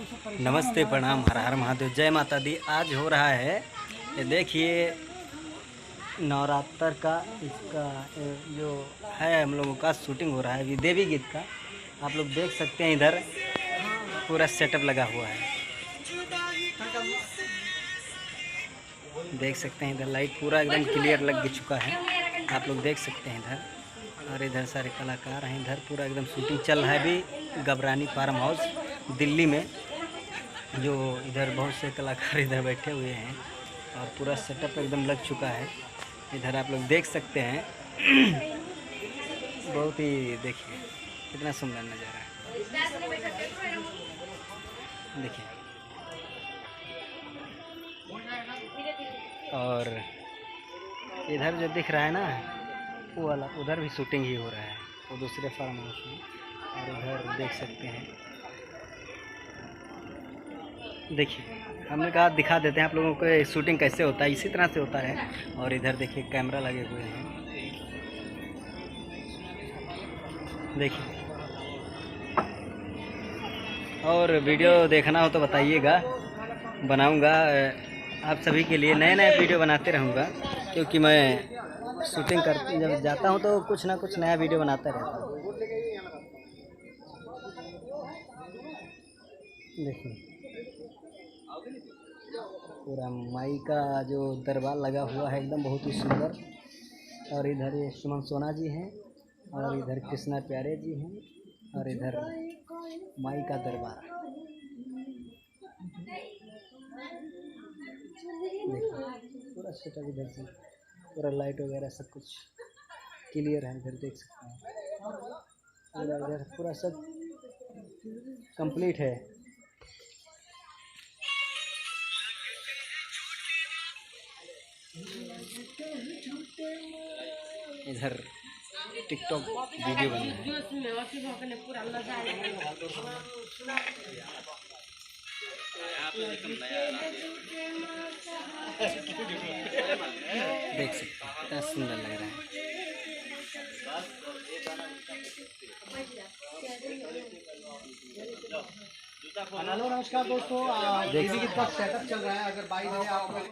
नमस्ते, प्रणाम, हर हर महादेव, जय माता दी। आज हो रहा है, ये देखिए, नवरात्र का इसका जो है हम लोगों का शूटिंग हो रहा है अभी देवी गीत का। आप लोग देख सकते हैं, इधर पूरा सेटअप लगा हुआ है। देख सकते हैं इधर लाइट पूरा एकदम क्लियर लग चुका है, आप लोग देख सकते हैं इधर। और इधर सारे कलाकार हैं, इधर पूरा एकदम शूटिंग चल रहा है अभी गबरानी फार्म हाउस दिल्ली में। जो इधर बहुत से कलाकार इधर बैठे हुए हैं और पूरा सेटअप एकदम लग चुका है। इधर आप लोग देख सकते हैं बहुत ही, देखिए कितना सुंदर नज़ारा है। देखिए, और इधर जो दिख रहा है ना, वो वाला उधर भी शूटिंग ही हो रहा है, वो दूसरे फार्म हाउस में। और इधर देख सकते हैं, देखिए हमने कहा दिखा देते हैं आप लोगों को शूटिंग कैसे होता है, इसी तरह से होता है। और इधर देखिए कैमरा लगे हुए हैं, देखिए। और वीडियो देखना हो तो बताइएगा, बनाऊंगा आप सभी के लिए। नए नए वीडियो बनाते रहूँगा, क्योंकि मैं शूटिंग कर जब जाता हूँ तो कुछ ना कुछ नया वीडियो बनाता रहता हूँ। देखिए पूरा माई का जो दरबार लगा हुआ है एकदम बहुत ही सुंदर। और इधर ये सुमन सोना जी हैं, और इधर कृष्णा प्यारे जी हैं, और इधर माई का दरबार। देखिए पूरा सेटअप इधर से, पूरा लाइट वगैरह सब कुछ क्लियर है, इधर देख सकते हैं। इधर पूरा सब कंप्लीट है। इधर टिकटॉक वीडियो बन रहा है, देख सकते हैं कितना सुंदर लग रहा है। हेलो नमस्कार दोस्तों, देवी गीत का सेटअप चल रहा है। अगर बाई आप